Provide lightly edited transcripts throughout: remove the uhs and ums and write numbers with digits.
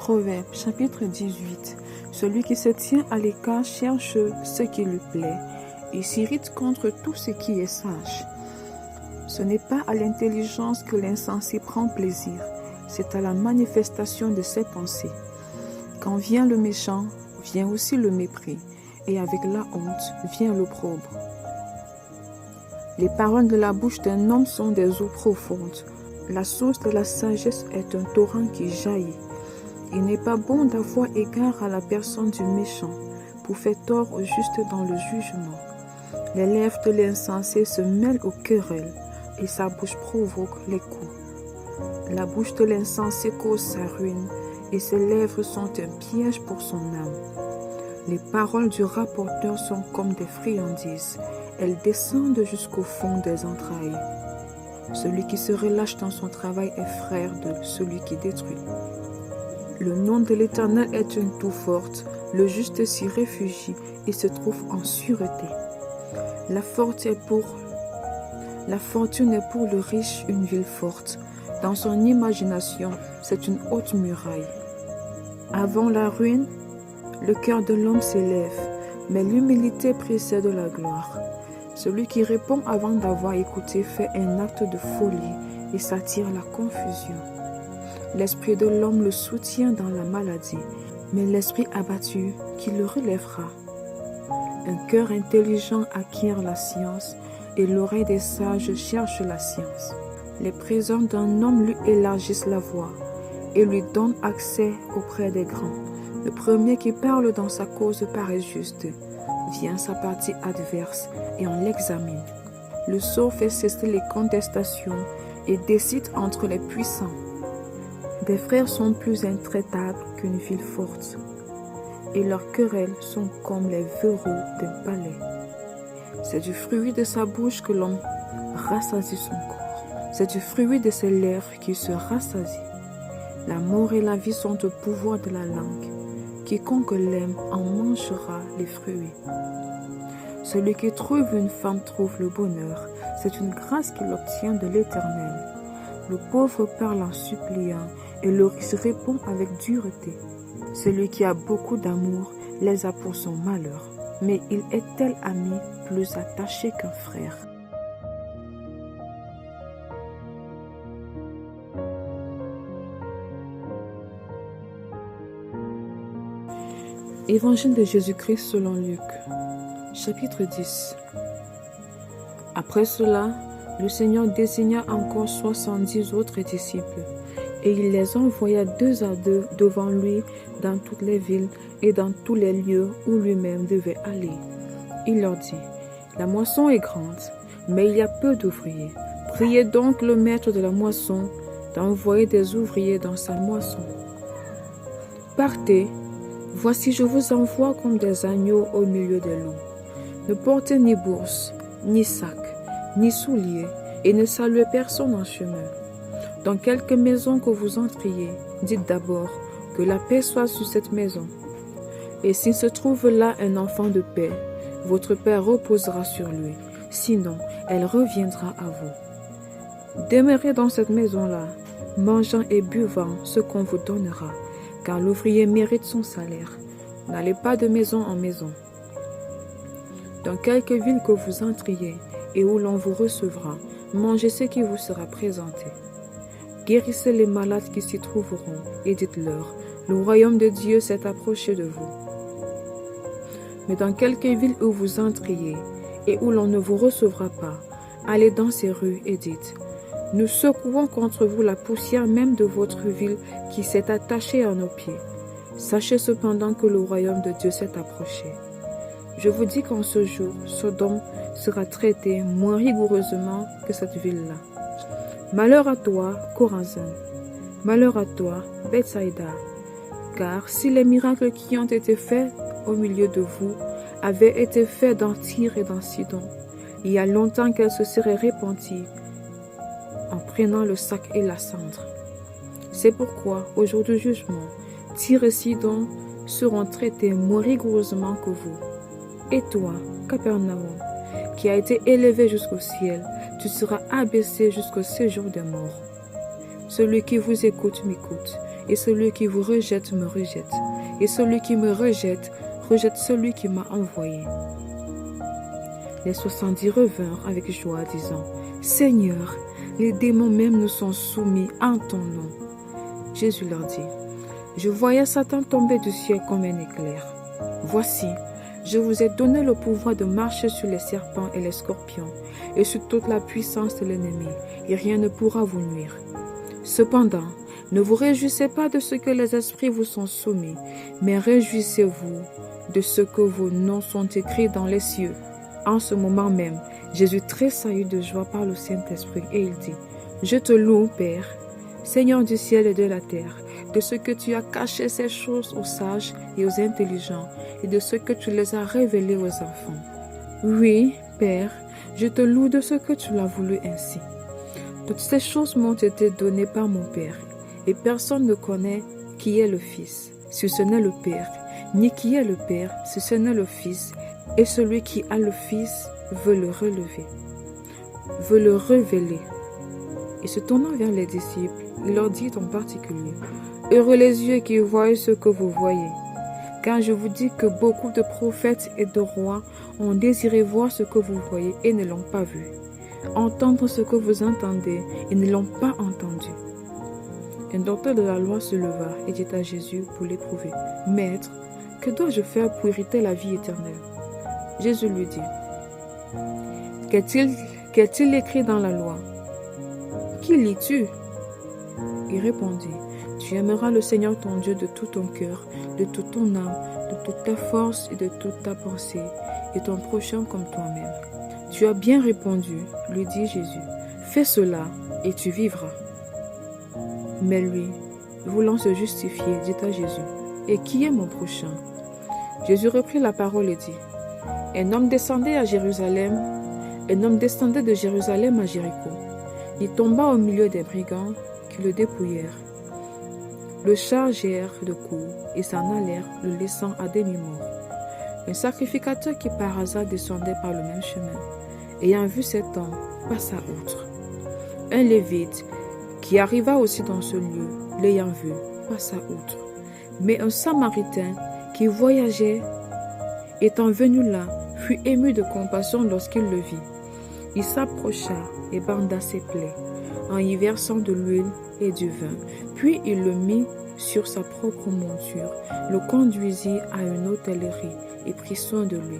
Proverbe chapitre 18. Celui qui se tient à l'écart cherche ce qui lui plaît et s'irrite contre tout ce qui est sage. Ce n'est pas à l'intelligence que l'insensé prend plaisir, c'est à la manifestation de ses pensées. Quand vient le méchant, vient aussi le mépris, et avec la honte vient l'opprobre. Les paroles de la bouche d'un homme sont des eaux profondes. La source de la sagesse est un torrent qui jaillit. Il n'est pas bon d'avoir égard à la personne du méchant pour faire tort au juste dans le jugement. Les lèvres de l'insensé se mêlent aux querelles et sa bouche provoque les coups. La bouche de l'insensé cause sa ruine et ses lèvres sont un piège pour son âme. Les paroles du rapporteur sont comme des friandises. Elles descendent jusqu'au fond des entrailles. Celui qui se relâche dans son travail est frère de celui qui détruit. Le nom de l'Éternel est une tour forte. Le juste s'y réfugie et se trouve en sûreté. La fortune est pour le riche une ville forte. Dans son imagination, c'est une haute muraille. Avant la ruine, le cœur de l'homme s'élève, mais l'humilité précède la gloire. Celui qui répond avant d'avoir écouté fait un acte de folie et s'attire la confusion. L'esprit de l'homme le soutient dans la maladie, mais l'esprit abattu, qui le relèvera? Un cœur intelligent acquiert la science, et l'oreille des sages cherche la science. Les prisons d'un homme lui élargissent la voie, et lui donnent accès auprès des grands. Le premier qui parle dans sa cause paraît juste, vient sa partie adverse, et on l'examine. Le sort fait cesser les contestations, et décide entre les puissants. Des frères sont plus intraitables qu'une ville forte, et leurs querelles sont comme les verrous d'un palais. C'est du fruit de sa bouche que l'homme rassasie son corps. C'est du fruit de ses lèvres qu'il se rassasie. La mort et la vie sont au pouvoir de la langue. Quiconque l'aime en mangera les fruits. Celui qui trouve une femme trouve le bonheur. C'est une grâce qu'il obtient de l'Éternel. Le pauvre parle en suppliant et le riche répond avec dureté. Celui qui a beaucoup d'amour les a pour son malheur, mais il est tel ami plus attaché qu'un frère. Évangile de Jésus-Christ selon Luc, chapitre 10. Après cela, le Seigneur désigna encore 70 autres disciples, et il les envoya 2 à 2 devant lui dans toutes les villes et dans tous les lieux où lui-même devait aller. Il leur dit, « La moisson est grande, mais il y a peu d'ouvriers. Priez donc le maître de la moisson d'envoyer des ouvriers dans sa moisson. Partez, voici je vous envoie comme des agneaux au milieu des loups. Ne portez ni bourse, ni sac, ni souliers, et ne saluez personne en chemin. Dans quelque maison que vous entriez, dites d'abord que la paix soit sur cette maison. Et s'il se trouve là un enfant de paix, votre Père reposera sur lui, sinon elle reviendra à vous. Demeurez dans cette maison-là, mangeant et buvant ce qu'on vous donnera, car l'ouvrier mérite son salaire. N'allez pas de maison en maison. Dans quelque ville que vous entriez et où l'on vous recevra, mangez ce qui vous sera présenté. Guérissez les malades qui s'y trouveront et dites-leur, le royaume de Dieu s'est approché de vous. Mais dans quelque ville où vous entriez et où l'on ne vous recevra pas, allez dans ces rues et dites, nous secouons contre vous la poussière même de votre ville qui s'est attachée à nos pieds. Sachez cependant que le royaume de Dieu s'est approché. Je vous dis qu'en ce jour, Sodome sera traité moins rigoureusement que cette ville-là. Malheur à toi, Chorazin. Malheur à toi, Bethsaïda. Car si les miracles qui ont été faits au milieu de vous avaient été faits dans Tyr et dans Sidon, il y a longtemps qu'elles se seraient repenties en prenant le sac et la cendre. C'est pourquoi, au jour du jugement, Tyr et Sidon seront traités moins rigoureusement que vous. Et toi, Capernaum, qui a été élevé jusqu'au ciel, tu seras abaissé jusqu'au séjour des morts. Celui qui vous écoute m'écoute, et celui qui vous rejette me rejette, et celui qui me rejette rejette celui qui m'a envoyé. Les 70 revinrent avec joie, disant, Seigneur, les démons même nous sont soumis en ton nom. Jésus leur dit, je voyais Satan tomber du ciel comme un éclair. Voici, je vous ai donné le pouvoir de marcher sur les serpents et les scorpions, et sur toute la puissance de l'ennemi, et rien ne pourra vous nuire. Cependant, ne vous réjouissez pas de ce que les esprits vous sont soumis, mais réjouissez-vous de ce que vos noms sont écrits dans les cieux. En ce moment même, Jésus tressaillit de joie par le Saint-Esprit, et il dit, je te loue, Père, Seigneur du ciel et de la terre, de ce que tu as caché ces choses aux sages et aux intelligents, et de ce que tu les as révélées aux enfants. Oui, Père, je te loue de ce que tu l'as voulu ainsi. Toutes ces choses m'ont été données par mon Père, et personne ne connaît qui est le Fils, si ce n'est le Père, ni qui est le Père, si ce n'est le Fils, et celui qui a le Fils veut le relever, veut le révéler. Et se tournant vers les disciples, il leur dit en particulier, heureux les yeux qui voient ce que vous voyez, car je vous dis que beaucoup de prophètes et de rois ont désiré voir ce que vous voyez et ne l'ont pas vu, entendre ce que vous entendez et ne l'ont pas entendu. Un docteur de la loi se leva et dit à Jésus pour l'éprouver, Maître, que dois-je faire pour hériter la vie éternelle? Jésus lui dit, Qu'est-il écrit dans la loi? Qui lis-tu? Il répondit, tu aimeras le Seigneur ton Dieu de tout ton cœur, de toute ton âme, de toute ta force et de toute ta pensée, et ton prochain comme toi-même. Tu as bien répondu, lui dit Jésus. Fais cela et tu vivras. Mais lui, voulant se justifier, dit à Jésus, et qui est mon prochain? Jésus reprit la parole et dit, un homme descendait de Jérusalem à Jéricho. Il tomba au milieu des brigands qui le dépouillèrent, le chargèrent de coups et s'en allèrent, le laissant à demi-mort. Un sacrificateur qui par hasard descendait par le même chemin, ayant vu cet homme, passa outre. Un lévite qui arriva aussi dans ce lieu, l'ayant vu, passa outre. Mais un samaritain qui voyageait, étant venu là, fut ému de compassion lorsqu'il le vit. Il s'approcha et banda ses plaies, en y versant de l'huile et du vin. Puis il le mit sur sa propre monture, le conduisit à une hôtellerie et prit soin de lui.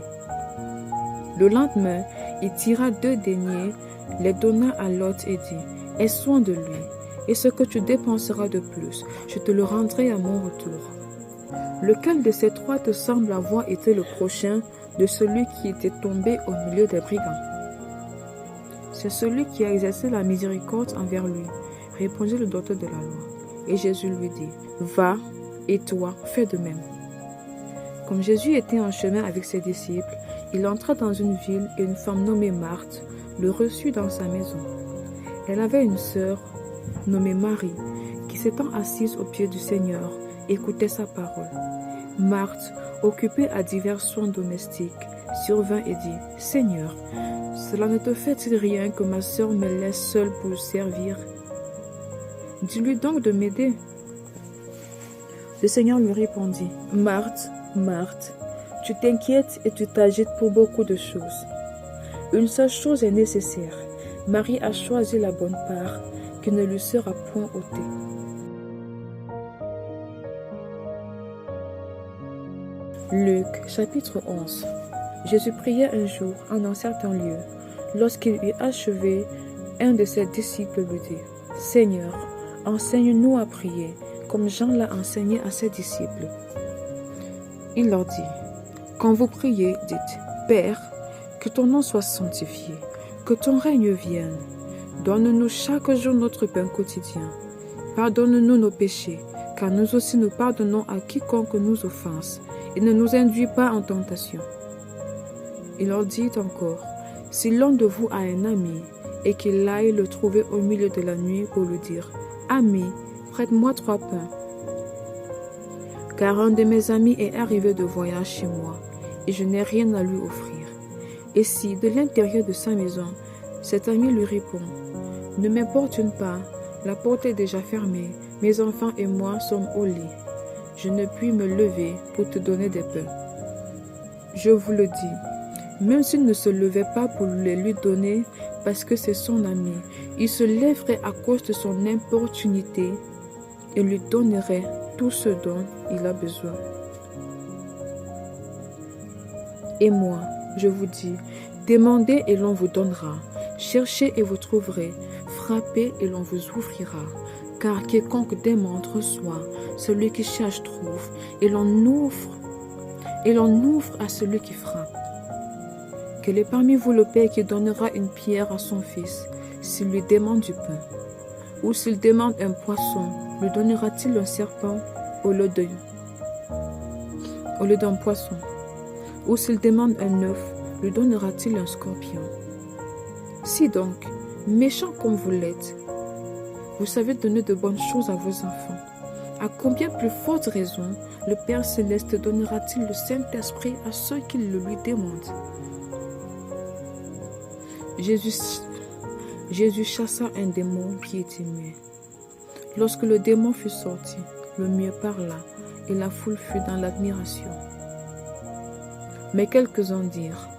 Le lendemain, il tira 2 deniers, les donna à l'hôte et dit, « Aie soin de lui, et ce que tu dépenseras de plus, je te le rendrai à mon retour. » Lequel de ces 3 te semble avoir été le prochain de celui qui était tombé au milieu des brigands? C'est celui qui a exercé la miséricorde envers lui, répondit le docteur de la loi. Et Jésus lui dit, va, et toi, fais de même. Comme Jésus était en chemin avec ses disciples, il entra dans une ville et une femme nommée Marthe le reçut dans sa maison. Elle avait une sœur nommée Marie, qui s'étant assise aux pieds du Seigneur, écoutait sa parole. Marthe, occupée à divers soins domestiques, survint et dit, « Seigneur, cela ne te fait-il rien que ma sœur me laisse seule pour le servir? Dis-lui donc de m'aider. » Le Seigneur lui répondit, « Marthe, Marthe, tu t'inquiètes et tu t'agites pour beaucoup de choses. Une seule chose est nécessaire. Marie a choisi la bonne part, qui ne lui sera point ôtée. » Luc, chapitre 11. Jésus priait un jour en un certain lieu. Lorsqu'il eut achevé, un de ses disciples lui dit, « Seigneur, enseigne-nous à prier, comme Jean l'a enseigné à ses disciples. » Il leur dit, « Quand vous priez, dites, « Père, que ton nom soit sanctifié, que ton règne vienne. Donne-nous chaque jour notre pain quotidien. Pardonne-nous nos péchés, car nous aussi nous pardonnons à quiconque nous offense, et ne nous induis pas en tentation. » Il leur dit encore, « Si l'un de vous a un ami, et qu'il aille le trouver au milieu de la nuit pour lui dire, « Ami, prête-moi 3 pains. Car un de mes amis est arrivé de voyage chez moi, et je n'ai rien à lui offrir. » Et si, de l'intérieur de sa maison, cet ami lui répond, « Ne m'importune pas, la porte est déjà fermée, Mes enfants et moi sommes au lit. Je ne puis me lever pour te donner des pains. Je vous le dis, même s'il ne se levait pas pour les lui donner parce que c'est son ami, il se lèverait à cause de son importunité et lui donnerait tout ce dont il a besoin. Et moi, je vous dis, demandez et l'on vous donnera, cherchez et vous trouverez, frappez et l'on vous ouvrira. Car quiconque demande reçoit, celui qui cherche trouve, et l'on ouvre à celui qui frappe. Quel est parmi vous le père qui donnera une pierre à son fils s'il lui demande du pain? Ou s'il demande un poisson, lui donnera-t-il un serpent au lieu d'un poisson? Ou s'il demande un œuf, lui donnera-t-il un scorpion? Si donc, méchants comme vous l'êtes, vous savez donner de bonnes choses à vos enfants, à combien plus forte raison le Père Céleste donnera-t-il le Saint-Esprit à ceux qui le lui demandent? Jésus chassa un démon qui était muet. Lorsque le démon fut sorti, le muet parla et la foule fut dans l'admiration. Mais quelques-uns dirent,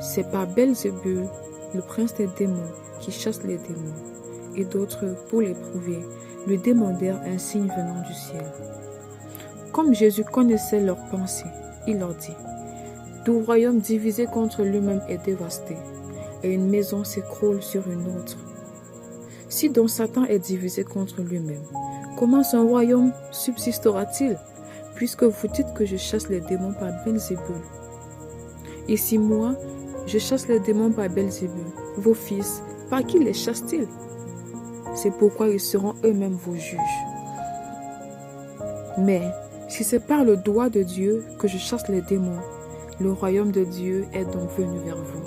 c'est par Belzébul, le prince des démons, qui chasse les démons. Et d'autres, pour l'éprouver, lui demandèrent un signe venant du ciel. Comme Jésus connaissait leurs pensées, il leur dit, tout royaume divisé contre lui-même est dévasté, et une maison s'écroule sur une autre. Si donc Satan est divisé contre lui-même, comment son royaume subsistera-t-il, puisque vous dites que je chasse les démons par Belzébul? Et si moi, je chasse les démons par Belzébul, vos fils, par qui les chassent-ils? C'est pourquoi ils seront eux-mêmes vos juges. Mais si c'est par le doigt de Dieu que je chasse les démons, le royaume de Dieu est donc venu vers vous.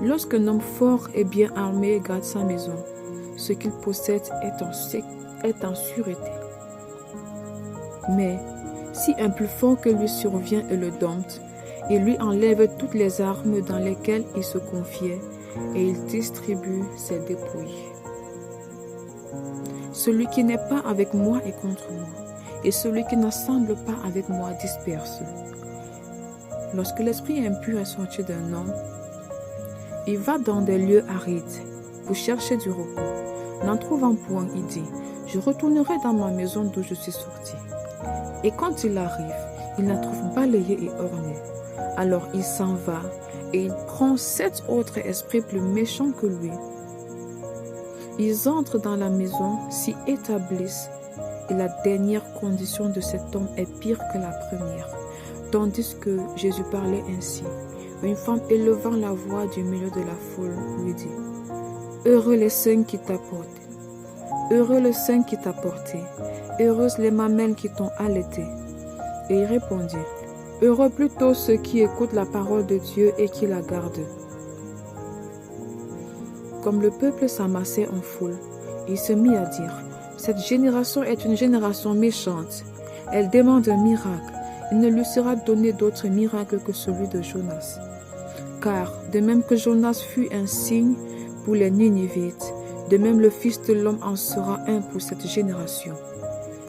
Lorsqu'un homme fort et bien armé garde sa maison, ce qu'il possède est en sûreté. Mais si un plus fort que lui survient et le dompte, il lui enlève toutes les armes dans lesquelles il se confiait, et il distribue ses dépouilles. Celui qui n'est pas avec moi est contre moi, et celui qui n'assemble pas avec moi disperse. Lorsque l'esprit impur est sorti d'un homme, il va dans des lieux arides pour chercher du repos. N'en trouvant point, il dit, je retournerai dans ma maison d'où je suis sorti. Et quand il arrive, il la trouve balayée et ornée. Alors il s'en va, et il prend 7 autres esprits plus méchants que lui. Ils entrent dans la maison, s'y établissent, et la dernière condition de cet homme est pire que la première. Tandis que Jésus parlait ainsi, une femme élevant la voix du milieu de la foule lui dit, heureux les seins qui t'apportent, heureux le sein qui t'a porté, heureuses les mamelles qui t'ont allaité. Et il répondit, heureux plutôt ceux qui écoutent la parole de Dieu et qui la gardent. Comme le peuple s'amassait en foule, il se mit à dire, cette génération est une génération méchante. Elle demande un miracle. Il ne lui sera donné d'autre miracle que celui de Jonas. Car, de même que Jonas fut un signe pour les Ninivites, de même le Fils de l'homme en sera un pour cette génération.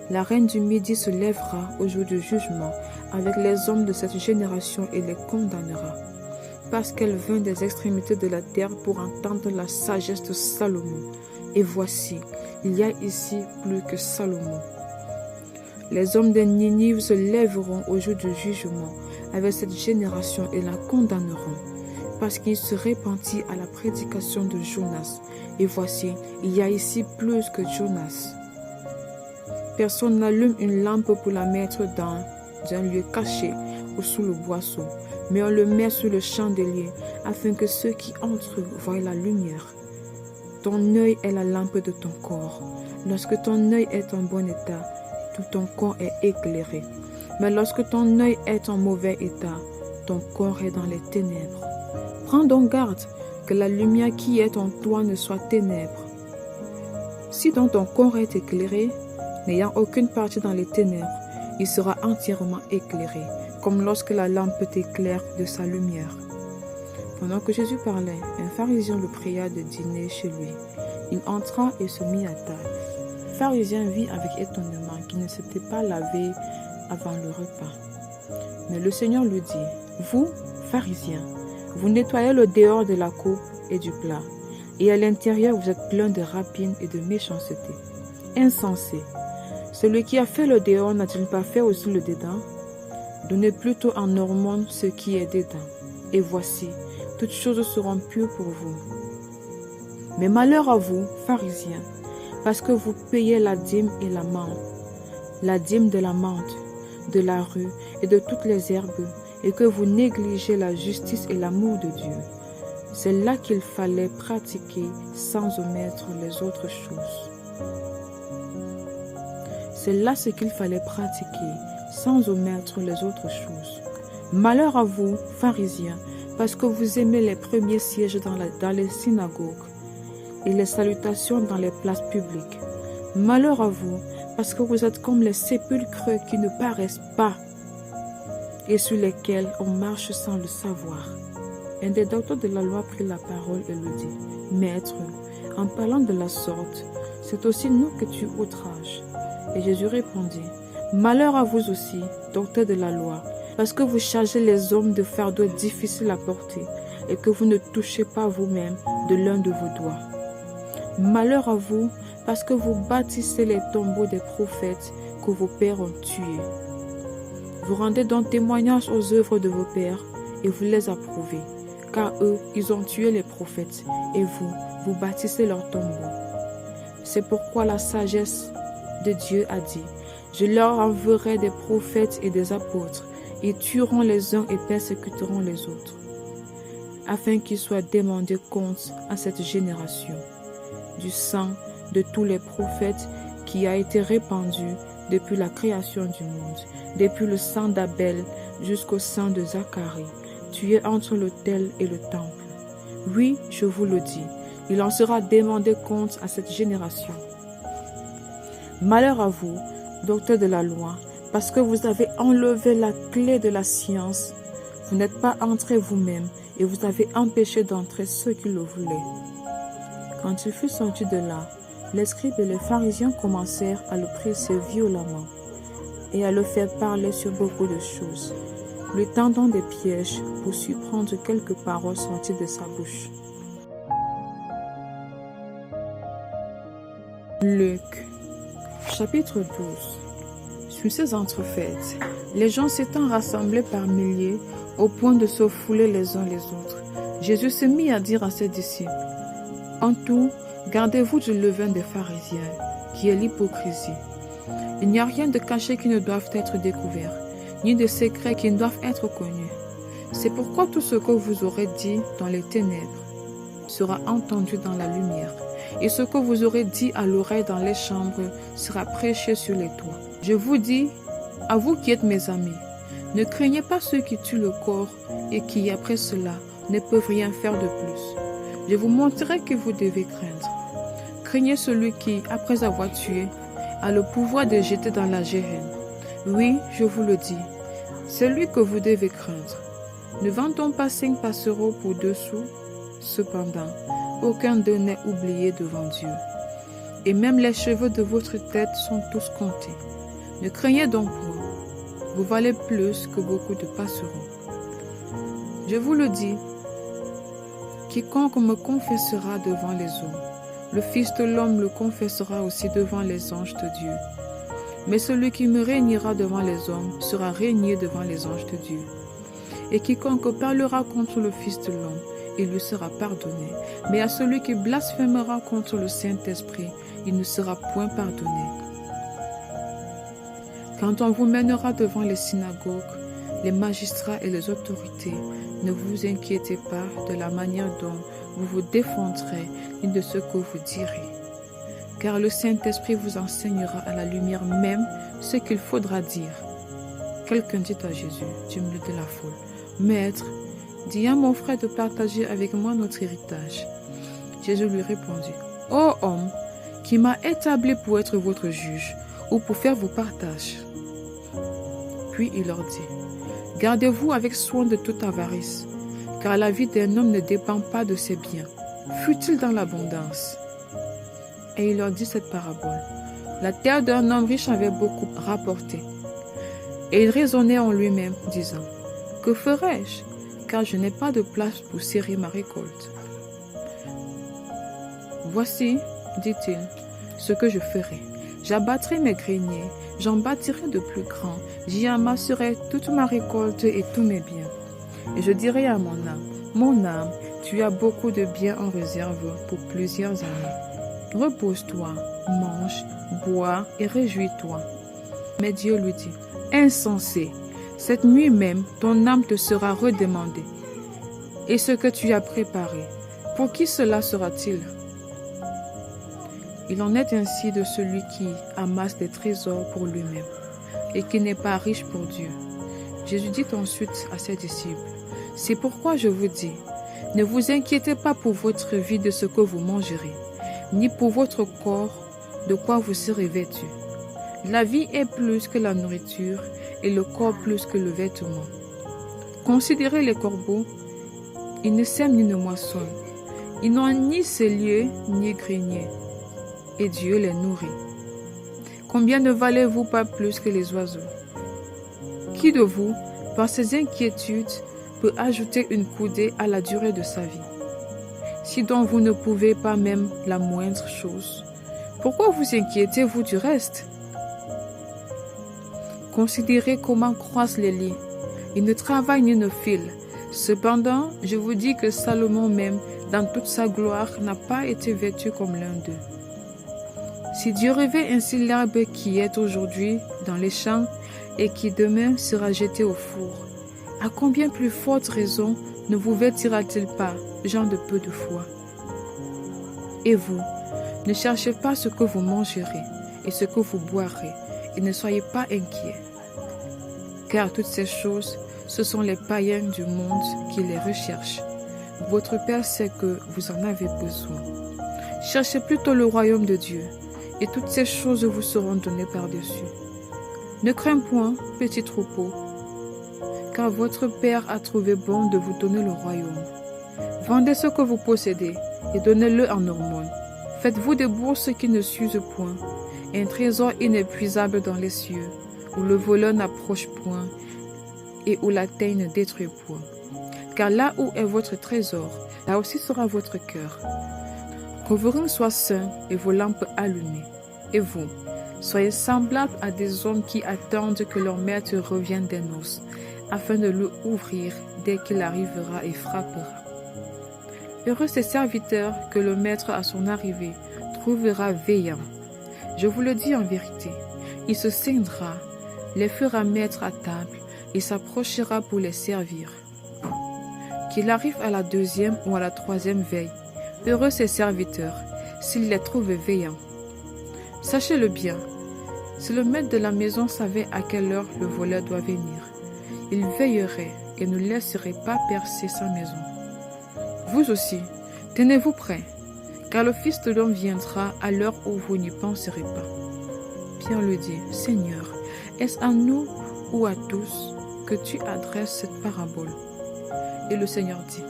La reine du Midi se lèvera au jour du jugement avec les hommes de cette génération et les condamnera, parce qu'elle vint des extrémités de la terre pour entendre la sagesse de Salomon. Et voici, il y a ici plus que Salomon. Les hommes de Ninive se lèveront au jour du jugement avec cette génération et la condamneront, parce qu'il se repentit à la prédication de Jonas. Et voici, il y a ici plus que Jonas. Personne n'allume une lampe pour la mettre dans un lieu caché ou sous le boisseau, mais on le met sur le chandelier, afin que ceux qui entrent voient la lumière. Ton œil est la lampe de ton corps. Lorsque ton œil est en bon état, tout ton corps est éclairé. Mais lorsque ton œil est en mauvais état, ton corps est dans les ténèbres. Prends donc garde que la lumière qui est en toi ne soit ténèbres. Si donc ton corps est éclairé, n'ayant aucune partie dans les ténèbres, il sera entièrement éclairé, comme lorsque la lampe t'éclaire de sa lumière. Pendant que Jésus parlait, un pharisien le pria de dîner chez lui. Il entra et se mit à table. pharisien vit avec étonnement qu'il ne s'était pas lavé avant le repas. Mais le Seigneur lui dit, « Vous, pharisiens, vous nettoyez le dehors de la coupe et du plat, et à l'intérieur vous êtes pleins de rapines et de méchanceté. Insensé, celui qui a fait le dehors n'a-t-il pas fait aussi le dedans? Donnez plutôt en hormones ce qui est dedans, et voici, toutes choses seront pures pour vous. Mais malheur à vous, pharisiens, parce que vous payez la dîme et la menthe, la dîme de la menthe, de la rue et de toutes les herbes, et que vous négligez la justice et l'amour de Dieu. C'est là qu'il fallait pratiquer sans omettre les autres choses. C'est là ce qu'il fallait pratiquer sans omettre les autres choses. Malheur à vous, pharisiens, parce que vous aimez les premiers sièges dans les synagogues et les salutations dans les places publiques. Malheur à vous, parce que vous êtes comme les sépulcres qui ne paraissent pas et sur lesquels on marche sans le savoir. Un des docteurs de la loi prit la parole et lui dit, « Maître, en parlant de la sorte, c'est aussi nous que tu outrages. » Et Jésus répondit, « Malheur à vous aussi, docteurs de la loi, parce que vous chargez les hommes de fardeaux difficiles à porter et que vous ne touchez pas vous-même de l'un de vos doigts. Malheur à vous, parce que vous bâtissez les tombeaux des prophètes que vos pères ont tués. Vous rendez donc témoignage aux œuvres de vos pères et vous les approuvez, car eux, ils ont tué les prophètes et vous, vous bâtissez leurs tombeaux. C'est pourquoi la sagesse de Dieu a dit, « Je leur enverrai des prophètes et des apôtres, ils tueront les uns et persécuteront les autres, afin qu'ils soient demandés compte à cette génération du sang de tous les prophètes qui a été répandu depuis la création du monde, depuis le sang d'Abel jusqu'au sang de Zacharie, tué entre l'autel et le temple. Oui, je vous le dis, il en sera demandé compte à cette génération. Malheur à vous, docteurs de la loi, parce que vous avez enlevé la clé de la science. Vous n'êtes pas entrés vous-même et vous avez empêché d'entrer ceux qui le voulaient. » Quand il fut sorti de là, les scribes et les pharisiens commencèrent à le presser violemment et à le faire parler sur beaucoup de choses, lui tendant des pièges pour surprendre quelques paroles sorties de sa bouche. Luc, chapitre 12. Sur ces entrefaites, les gens s'étant rassemblés par milliers au point de se fouler les uns les autres, Jésus se mit à dire à ses disciples, « En tout, gardez-vous du levain des pharisiens, qui est l'hypocrisie. Il n'y a rien de caché qui ne doive être découvert, ni de secret qui ne doivent être connus. C'est pourquoi tout ce que vous aurez dit dans les ténèbres sera entendu dans la lumière, et ce que vous aurez dit à l'oreille dans les chambres sera prêché sur les toits. Je vous dis, à vous qui êtes mes amis, ne craignez pas ceux qui tuent le corps et qui, après cela, ne peuvent rien faire de plus. Je vous montrerai que vous devez craindre. Craignez celui qui, après avoir tué, a le pouvoir de jeter dans la géhenne. Oui, je vous le dis, c'est lui que vous devez craindre. Ne vendons pas 5 passereaux pour 2 sous. Cependant, aucun d'eux n'est oublié devant Dieu. Et même les cheveux de votre tête sont tous comptés. Ne craignez donc point. Vous valez plus que beaucoup de passereaux. Je vous le dis, quiconque me confessera devant les hommes, le Fils de l'homme le confessera aussi devant les anges de Dieu. Mais celui qui me régnera devant les hommes sera régné devant les anges de Dieu. Et quiconque parlera contre le Fils de l'homme, il lui sera pardonné. Mais à celui qui blasphémera contre le Saint-Esprit, il ne sera point pardonné. Quand on vous mènera devant les synagogues, les magistrats et les autorités, ne vous inquiétez pas de la manière dont vous vous défendrez ni de ce que vous direz. Car le Saint-Esprit vous enseignera à la lumière même ce qu'il faudra dire. Quelqu'un dit à Jésus, du milieu de la foule, « Maître, dis à mon frère de partager avec moi notre héritage. » Jésus lui répondit, « Ô homme, qui m'a établi pour être votre juge ou pour faire vos partages. » Puis il leur dit, « Gardez-vous avec soin de toute avarice, car la vie d'un homme ne dépend pas de ses biens, fût-il dans l'abondance. » Et il leur dit cette parabole. « La terre d'un homme riche avait beaucoup rapporté. Et il raisonnait en lui-même, disant, « Que ferai-je, car je n'ai pas de place pour serrer ma récolte. » Voici, dit-il, ce que je ferai. J'abattrai mes greniers, j'en bâtirai de plus grands, j'y amasserai toute ma récolte et tous mes biens. Et je dirai à mon âme, tu as beaucoup de biens en réserve pour plusieurs années. Repose-toi, mange, bois et réjouis-toi. Mais Dieu lui dit, insensé, cette nuit même, ton âme te sera redemandée. Et ce que tu as préparé, pour qui cela sera-t-il? Il en est ainsi de celui qui amasse des trésors pour lui-même et qui n'est pas riche pour Dieu. Jésus dit ensuite à ses disciples, c'est pourquoi je vous dis, ne vous inquiétez pas pour votre vie de ce que vous mangerez, ni pour votre corps de quoi vous serez vêtus. La vie est plus que la nourriture et le corps plus que le vêtement. Considérez les corbeaux, ils ne sèment ni ne moissonnent, ils n'ont ni cellier ni grenier, et Dieu les nourrit. Combien ne valez-vous pas plus que les oiseaux? Qui de vous, par ses inquiétudes, peut ajouter une coudée à la durée de sa vie? Si donc vous ne pouvez pas même la moindre chose, pourquoi vous inquiétez-vous du reste? Considérez comment croissent les lys. Ils ne travaillent ni ne filent. Cependant, je vous dis que Salomon même, dans toute sa gloire, n'a pas été vêtu comme l'un d'eux. Si Dieu revêt ainsi l'herbe qui est aujourd'hui dans les champs et qui demain sera jetée au four, à combien plus forte raison ne vous vêtira-t-il pas, gens de peu de foi? Et vous, ne cherchez pas ce que vous mangerez et ce que vous boirez, et ne soyez pas inquiets. Car toutes ces choses, ce sont les païens du monde qui les recherchent. Votre Père sait que vous en avez besoin. Cherchez plutôt le royaume de Dieu, et toutes ces choses vous seront données par-dessus. Ne crains point, petit troupeau, car votre Père a trouvé bon de vous donner le royaume. Vendez ce que vous possédez, et donnez-le en aumône. Faites-vous des bourses qui ne s'usent point, un trésor inépuisable dans les cieux, où le voleur n'approche point et où la taille ne détruit point. Car là où est votre trésor, là aussi sera votre cœur. Que vos reins soient sains et vos lampes allumées. Et vous, soyez semblables à des hommes qui attendent que leur maître revienne des noces, afin de le ouvrir dès qu'il arrivera et frappera. Heureux ces serviteurs que le maître à son arrivée trouvera veillant. Je vous le dis en vérité, il se ceindra, les fera mettre à table et s'approchera pour les servir. Qu'il arrive à la deuxième ou à la troisième veille, heureux ses serviteurs, s'il les trouve veillants. Sachez-le bien, si le maître de la maison savait à quelle heure le voleur doit venir, il veillerait et ne laisserait pas percer sa maison. Vous aussi, tenez-vous prêts, car le Fils de l'homme viendra à l'heure où vous n'y penserez pas. Pierre lui dit, Seigneur, est-ce à nous ou à tous que tu adresses cette parabole? Et le Seigneur dit,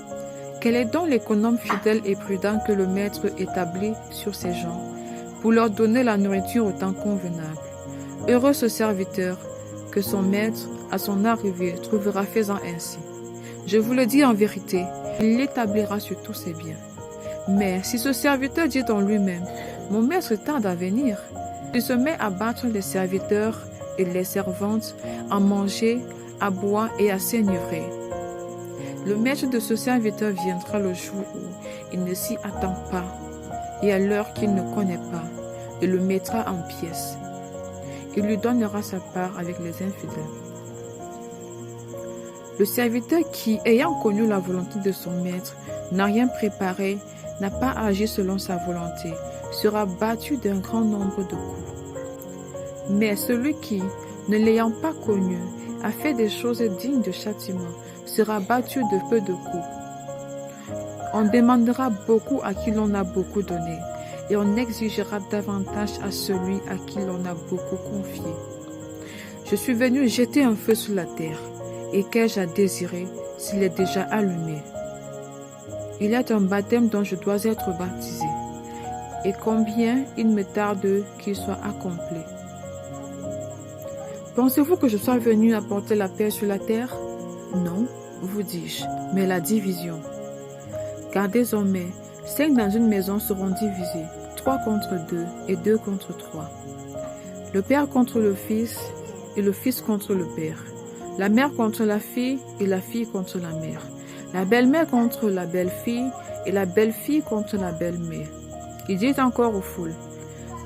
quel est donc l'économe fidèle et prudent que le maître établit sur ses gens pour leur donner la nourriture au temps convenable? Heureux ce serviteur que son maître, à son arrivée, trouvera faisant ainsi. Je vous le dis en vérité, il l'établira sur tous ses biens. Mais si ce serviteur dit en lui-même, mon maître tarde à venir, il se met à battre les serviteurs et les servantes, à manger, à boire et à s'enivrer. Le maître de ce serviteur viendra le jour où il ne s'y attend pas et à l'heure qu'il ne connaît pas, et le mettra en pièces. Il lui donnera sa part avec les infidèles. Le serviteur qui, ayant connu la volonté de son maître, n'a rien préparé, n'a pas agi selon sa volonté, sera battu d'un grand nombre de coups. Mais celui qui, ne l'ayant pas connu, a fait des choses dignes de châtiment, sera battu de peu de coups. On demandera beaucoup à qui l'on a beaucoup donné, et on exigera davantage à celui à qui l'on a beaucoup confié. Je suis venu jeter un feu sur la terre, et qu'ai-je à désirer s'il est déjà allumé? Il y a un baptême dont je dois être baptisé, et combien il me tarde qu'il soit accompli. Pensez-vous que je sois venu apporter la paix sur la terre? Non, vous dis-je, mais la division. Car désormais, 5 dans une maison seront divisés, 3 contre 2 et 2 contre 3. Le père contre le fils et le fils contre le père. La mère contre la fille et la fille contre la mère. La belle-mère contre la belle-fille et la belle-fille contre la belle-mère. Il dit encore aux foules,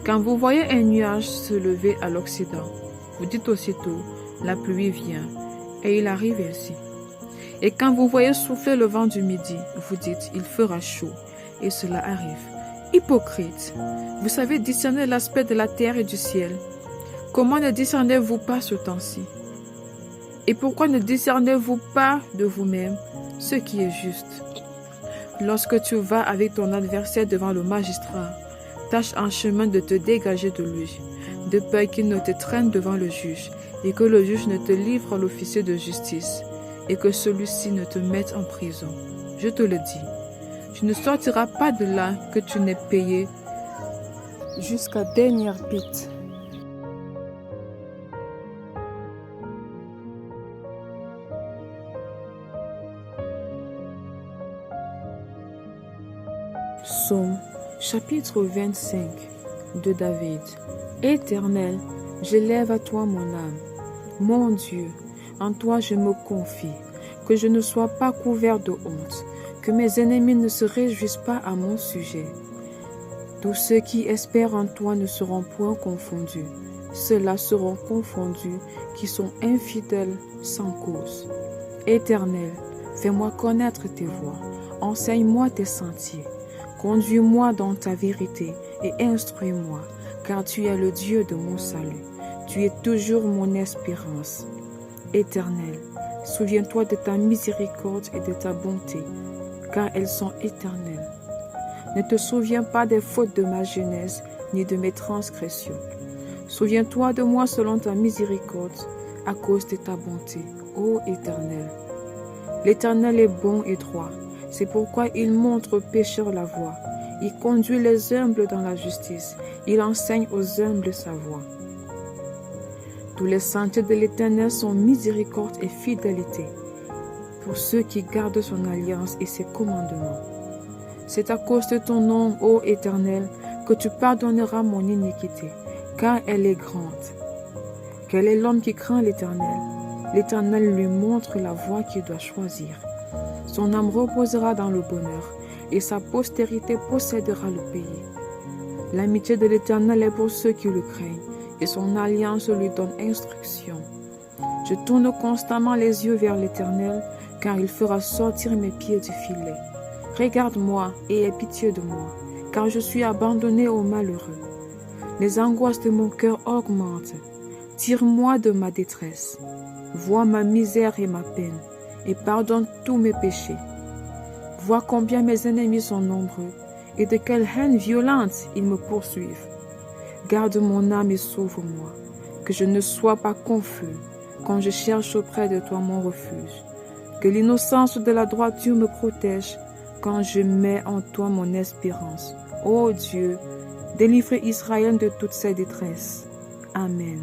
quand vous voyez un nuage se lever à l'Occident, vous dites aussitôt, la pluie vient, et il arrive ainsi. Et quand vous voyez souffler le vent du midi, vous dites, il fera chaud, et cela arrive. Hypocrite, vous savez discerner l'aspect de la terre et du ciel. Comment ne discernez-vous pas ce temps-ci? Et pourquoi ne discernez-vous pas de vous-même ce qui est juste? Lorsque tu vas avec ton adversaire devant le magistrat, tâche en chemin de te dégager de lui, de peur qu'il ne te traîne devant le juge, et que le juge ne te livre à l'officier de justice, et que celui-ci ne te mette en prison. Je te le dis, tu ne sortiras pas de là que tu n'aies payé jusqu'à dernière pite. Psaume, chapitre 25 de David. Éternel, j'élève à toi mon âme. Mon Dieu, en toi je me confie, que je ne sois pas couvert de honte, que mes ennemis ne se réjouissent pas à mon sujet. Tous ceux qui espèrent en toi ne seront point confondus. Ceux-là seront confondus qui sont infidèles sans cause. Éternel, fais-moi connaître tes voies, enseigne-moi tes sentiers. Conduis-moi dans ta vérité et instruis-moi, car tu es le Dieu de mon salut. Tu es toujours mon espérance. Éternel, souviens-toi de ta miséricorde et de ta bonté, car elles sont éternelles. Ne te souviens pas des fautes de ma jeunesse, ni de mes transgressions. Souviens-toi de moi selon ta miséricorde, à cause de ta bonté, ô Éternel. L'Éternel est bon et droit. C'est pourquoi il montre aux pécheurs la voie. Il conduit les humbles dans la justice. Il enseigne aux humbles sa voie. Tous les sentiers de l'Éternel sont miséricorde et fidélité pour ceux qui gardent son alliance et ses commandements. C'est à cause de ton nom, ô Éternel, que tu pardonneras mon iniquité, car elle est grande. Quel est l'homme qui craint l'Éternel? L'Éternel lui montre la voie qu'il doit choisir. Son âme reposera dans le bonheur, et sa postérité possédera le pays. L'amitié de l'Éternel est pour ceux qui le craignent, et son alliance lui donne instruction. Je tourne constamment les yeux vers l'Éternel, car il fera sortir mes pieds du filet. Regarde-moi et aie pitié de moi, car je suis abandonné aux malheureux. Les angoisses de mon cœur augmentent. Tire-moi de ma détresse. Vois ma misère et ma peine, et pardonne tous mes péchés. Vois combien mes ennemis sont nombreux, et de quelle haine violente ils me poursuivent. Garde mon âme et sauve-moi, que je ne sois pas confus quand je cherche auprès de toi mon refuge. Que l'innocence de la droiture me protège quand je mets en toi mon espérance. Ô Dieu, délivre Israël de toutes ses détresses. Amen.